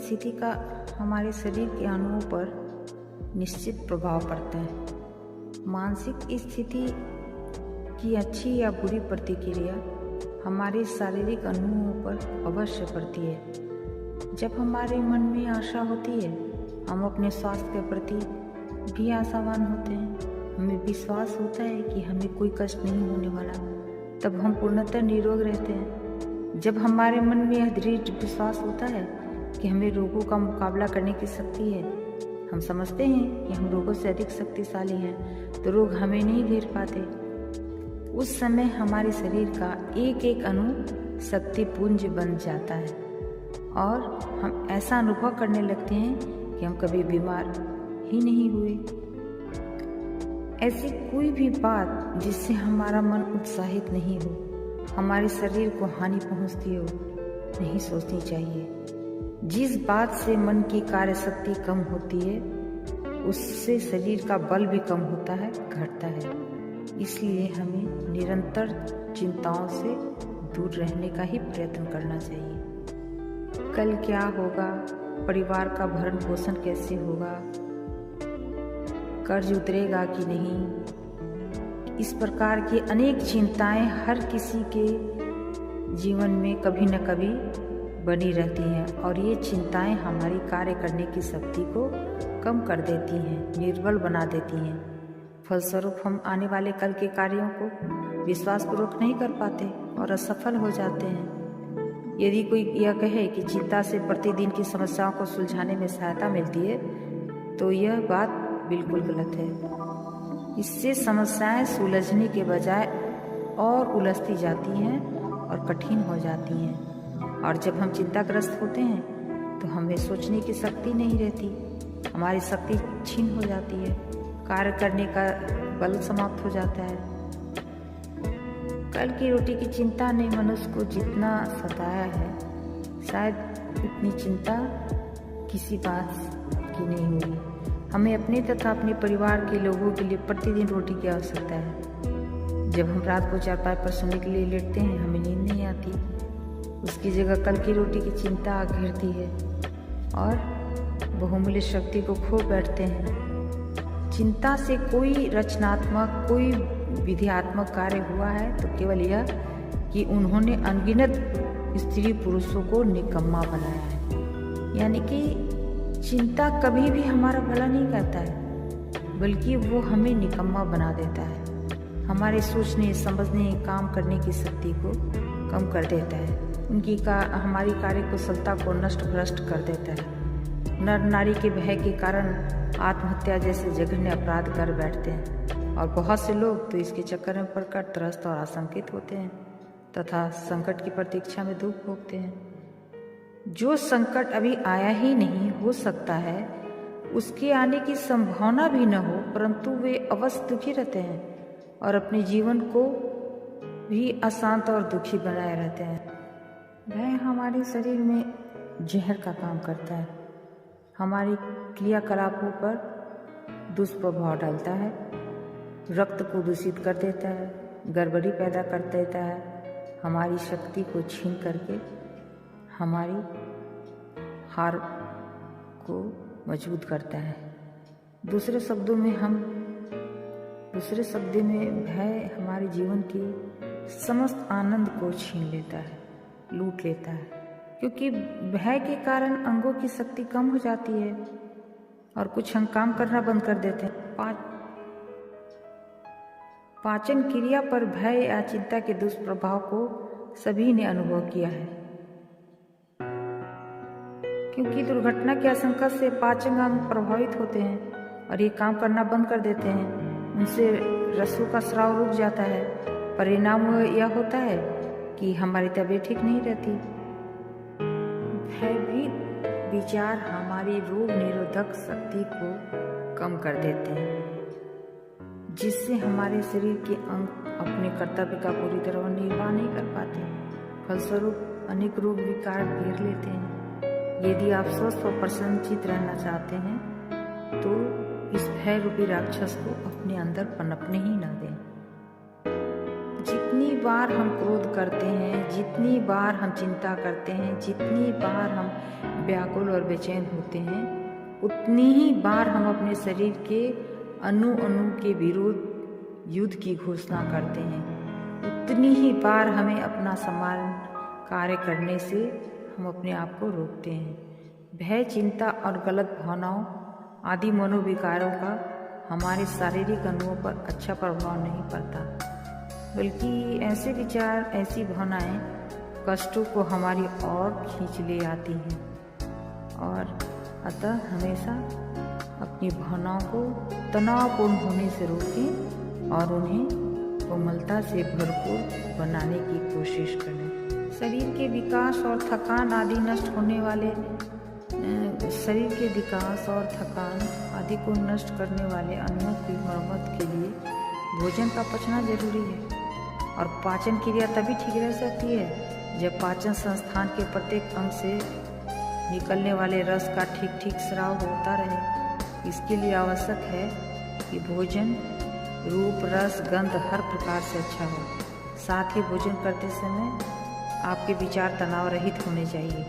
परिस्थिति का हमारे शरीर के अणुओं पर निश्चित प्रभाव पड़ता है। मानसिक स्थिति की अच्छी या बुरी प्रतिक्रिया हमारे शारीरिक अणुओं पर अवश्य पड़ती है। जब हमारे मन में आशा होती है, हम अपने स्वास्थ्य के प्रति भी आशावान होते हैं। हमें विश्वास होता है कि हमें कोई कष्ट नहीं होने वाला, तब हम पूर्णतः निरोग रहते हैं। जब हमारे मन में यह दृढ़ विश्वास होता है कि हमें रोगों का मुकाबला करने की शक्ति है, हम समझते हैं कि हम रोगों से अधिक शक्तिशाली हैं, तो रोग हमें नहीं घेर पाते। उस समय हमारे शरीर का एक एक अणु शक्तिपुंज बन जाता है और हम ऐसा अनुभव करने लगते हैं कि हम कभी बीमार ही नहीं हुए। ऐसी कोई भी बात जिससे हमारा मन उत्साहित नहीं हो, हमारे शरीर को हानि पहुंचती हो, नहीं सोचनी चाहिए। जिस बात से मन की कार्य शक्ति कम होती है, उससे शरीर का बल भी कम होता है, घटता है। इसलिए हमें निरंतर चिंताओं से दूर रहने का ही प्रयत्न करना चाहिए। कल क्या होगा, परिवार का भरण पोषण कैसे होगा, कर्ज उतरेगा कि नहीं, इस प्रकार की अनेक चिंताएं हर किसी के जीवन में कभी न कभी बनी रहती हैं और ये चिंताएं हमारी कार्य करने की शक्ति को कम कर देती हैं, निर्बल बना देती हैं। फलस्वरूप हम आने वाले कल के कार्यों को विश्वासपूर्वक नहीं कर पाते और असफल हो जाते हैं। यदि कोई यह कहे कि चिंता से प्रतिदिन की समस्याओं को सुलझाने में सहायता मिलती है, तो यह बात बिल्कुल गलत है। इससे समस्याएं सुलझने के बजाय और उलझती जाती हैं और कठिन हो जाती हैं। और जब हम चिंताग्रस्त होते हैं तो हमें सोचने की शक्ति नहीं रहती, हमारी शक्ति छीन हो जाती है, कार्य करने का बल समाप्त हो जाता है। कल की रोटी की चिंता ने मनुष्य को जितना सताया है, शायद इतनी चिंता किसी बात की नहीं होगी। हमें अपने तथा अपने परिवार के लोगों के लिए प्रतिदिन रोटी की आवश्यकता है। जब हम रात को चारपाई पर सोने के लिए लेटते हैं, हमें नींद नहीं आती, उसकी जगह कल की रोटी की चिंता घेरती है और बहुमूल्य शक्ति को खो बैठते हैं। चिंता से कोई रचनात्मक, कोई विधियात्मक कार्य हुआ है तो केवल यह कि उन्होंने अनगिनत स्त्री पुरुषों को निकम्मा बनाया है। यानी कि चिंता कभी भी हमारा भला नहीं करता है, बल्कि वो हमें निकम्मा बना देता है। हमारे सोचने, समझने, काम करने की शक्ति को कम कर देता है। हमारी कार्यकुशलता को नष्ट भ्रष्ट कर देता है। नर नारी के भय के कारण आत्महत्या जैसे जघन्य अपराध कर बैठते हैं और बहुत से लोग तो इसके चक्कर में पड़कर त्रस्त और आशंकित होते हैं तथा संकट की प्रतीक्षा में दुख भोगते हैं। जो संकट अभी आया ही नहीं, हो सकता है उसके आने की संभावना भी न हो, परंतु वे अवश्य दुखी रहते हैं और अपने जीवन को भी अशांत और दुखी बनाए रहते हैं। भय हमारे शरीर में जहर का काम करता है, हमारी क्रियाकलापों पर दुष्प्रभाव डालता है, रक्त को दूषित कर देता है, गड़बड़ी पैदा कर देता है, हमारी शक्ति को छीन करके हमारी हार को मजबूत करता है। दूसरे शब्दों में भय हमारे जीवन के समस्त आनंद को छीन लेता है, लूट लेता है, क्योंकि भय के कारण अंगों की शक्ति कम हो जाती है और कुछ अंग काम करना बंद कर देते हैं। पाचन क्रिया पर भय या चिंता के दुष्प्रभाव को सभी ने अनुभव किया है, क्योंकि दुर्घटना की आशंका से पाचन अंग प्रभावित होते हैं और ये काम करना बंद कर देते हैं। उनसे रसों का स्राव रुक जाता है। परिणाम यह होता है कि हमारी तबीयत ठीक नहीं रहती। भयभीत विचार हमारी रोग निरोधक शक्ति को कम कर देते हैं, जिससे हमारे शरीर के अंग अपने कर्तव्य का पूरी तरह निर्वाह नहीं कर पाते। फलस्वरूप अनेक रोग विकार घेर लेते हैं। यदि आप स्वस्थ और प्रसन्नचित रहना चाहते हैं तो इस भय रूपी राक्षस को अपने अंदर पनपने ही न दें। जितनी जितनी बार हम क्रोध करते हैं, जितनी बार हम चिंता करते हैं, जितनी बार हम व्याकुल और बेचैन होते हैं, उतनी ही बार हम अपने शरीर के अणु अणु के विरुद्ध युद्ध की घोषणा करते हैं। उतनी ही बार हमें अपना समान कार्य करने से हम अपने आप को रोकते हैं। भय, चिंता और गलत भावनाओं आदि मनोविकारों का हमारे शारीरिक अणुओं पर अच्छा प्रभाव नहीं पड़ता, बल्कि ऐसे विचार, ऐसी भावनाएं कष्टों को हमारी ओर खींच ले आती हैं। और अतः हमेशा अपनी भावनाओं को तनावपूर्ण होने से रोकें और उन्हें कोमलता से भरपूर बनाने की कोशिश करें। शरीर के विकास और थकान आदि नष्ट होने वाले शरीर के विकास और थकान आदि को नष्ट करने वाले अणुओं की मरम्मत के लिए भोजन का पचना जरूरी है। और पाचन क्रिया तभी ठीक रह सकती है जब पाचन संस्थान के प्रत्येक अंग से निकलने वाले रस का ठीक ठीक स्राव होता रहे। इसके लिए आवश्यक है कि भोजन रूप, रस, गंध हर प्रकार से अच्छा हो। साथ ही भोजन करते समय आपके विचार तनाव रहित होने चाहिए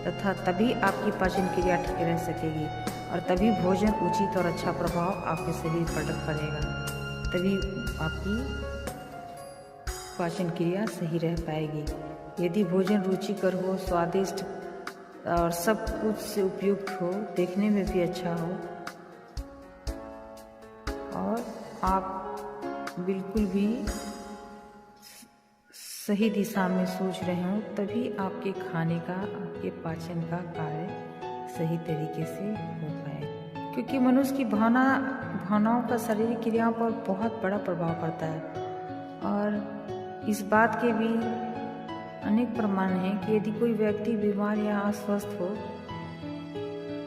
तथा तभी आपकी पाचन क्रिया ठीक रह सकेगी और तभी भोजन उचित और अच्छा प्रभाव आपके शरीर पर पड़ेगा। तभी आपकी पाचन क्रिया सही रह पाएगी। यदि भोजन रुचिकर हो, स्वादिष्ट और सब कुछ से उपयुक्त हो, देखने में भी अच्छा हो और आप बिल्कुल भी सही दिशा में सोच रहे हो, तभी आपके खाने का, आपके पाचन का कार्य सही तरीके से हो पाए। क्योंकि मनुष्य की भावनाओं का शारीरिक क्रियाओं पर बहुत बड़ा प्रभाव पड़ता है। और इस बात के भी अनेक प्रमाण हैं कि यदि कोई व्यक्ति बीमार या अस्वस्थ हो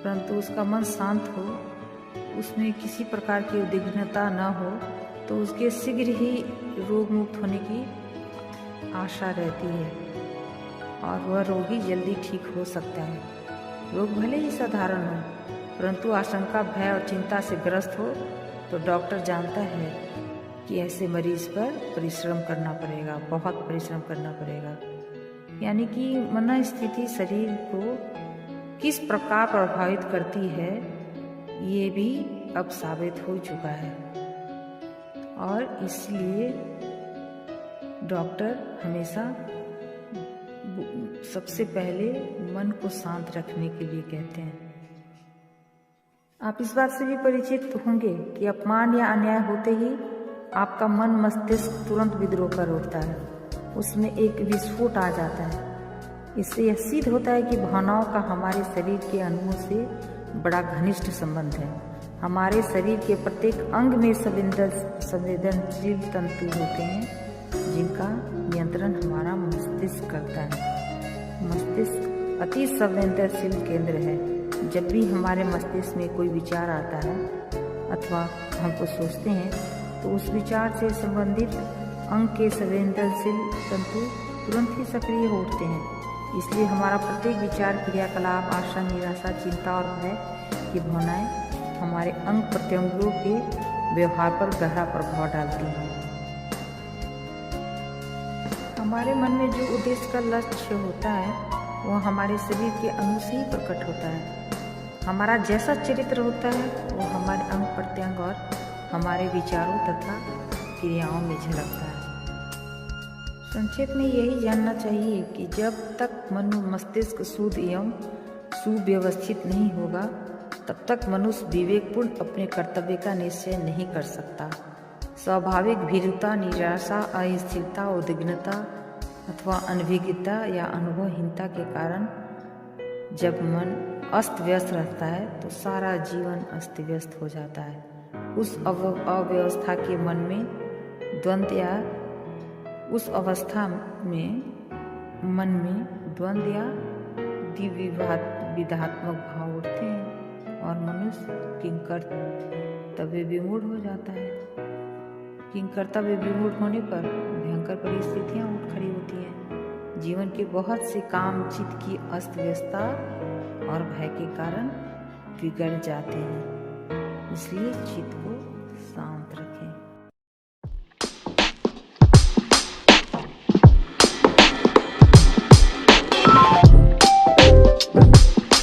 परंतु उसका मन शांत हो, उसमें किसी प्रकार की उद्विग्नता न हो, तो उसके शीघ्र ही रोग मुक्त होने की आशा रहती है और वह रोगी जल्दी ठीक हो सकता है। रोग भले ही साधारण हो, परंतु आशंका, भय और चिंता से ग्रस्त हो तो डॉक्टर जानता है कि ऐसे मरीज पर परिश्रम करना पड़ेगा, बहुत परिश्रम करना पड़ेगा। यानी कि मनोस्थिति शरीर को किस प्रकार प्रभावित करती है, ये भी अब साबित हो चुका है। और इसलिए डॉक्टर हमेशा सबसे पहले मन को शांत रखने के लिए कहते हैं। आप इस बात से भी परिचित होंगे कि अपमान या अन्याय होते ही आपका मन, मस्तिष्क तुरंत विद्रोह कर उठता है, उसमें एक विस्फोट आ जाता है। इससे यह सिद्ध होता है कि भावनाओं का हमारे शरीर के अणुओं से बड़ा घनिष्ठ संबंध है। हमारे शरीर के प्रत्येक अंग में संवेदनशील तंतु होते हैं जिनका नियंत्रण हमारा मस्तिष्क करता है। मस्तिष्क अति संवेदनशील केंद्र है। जब भी हमारे मस्तिष्क में कोई विचार आता है अथवा हम कुछ सोचते हैं तो उस विचार से संबंधित अंग के संवेदनशील तंतु तुरंत ही सक्रिय हो उठते हैं। इसलिए हमारा प्रत्येक विचार, क्रियाकलाप, आशा, निराशा, चिंता और भय की भावनाएं हमारे अंग प्रत्यंगों के व्यवहार पर गहरा प्रभाव डालती हैं। हमारे मन में जो उद्देश्य का लक्ष्य होता है वह हमारे शरीर के अणु से ही प्रकट होता है। हमारा जैसा चरित्र होता है वो हमारे अंग प्रत्यंग और हमारे विचारों तथा क्रियाओं में झलकता है। संक्षेप में यही जानना चाहिए कि जब तक मस्तिष्क शुद्ध एवं सुव्यवस्थित नहीं होगा तब तक मनुष्य विवेकपूर्ण अपने कर्तव्य का निश्चय नहीं कर सकता। स्वाभाविक भीरुता, निराशा, अस्थिरता, उद्विग्नता अथवा अनभिज्ञता या अनुभवहीनता के कारण जब मन अस्त व्यस्त रहता है तो सारा जीवन अस्त व्यस्त हो जाता है। उस अव्यवस्था के मन में द्वंद्व या उस अवस्था में मन में द्वंद्व या द्विविधात्मक भाव उठते हैं और मनुष्य किंकर्तव्य विमूढ़ हो जाता है। किंकर्तव्य विमूढ़ होने पर भयंकर परिस्थितियां उठ खड़ी होती हैं। जीवन के बहुत से काम चित्त की अस्त व्यस्तता और भय के कारण बिगड़ जाते हैं। इसलिए चित्त को शांत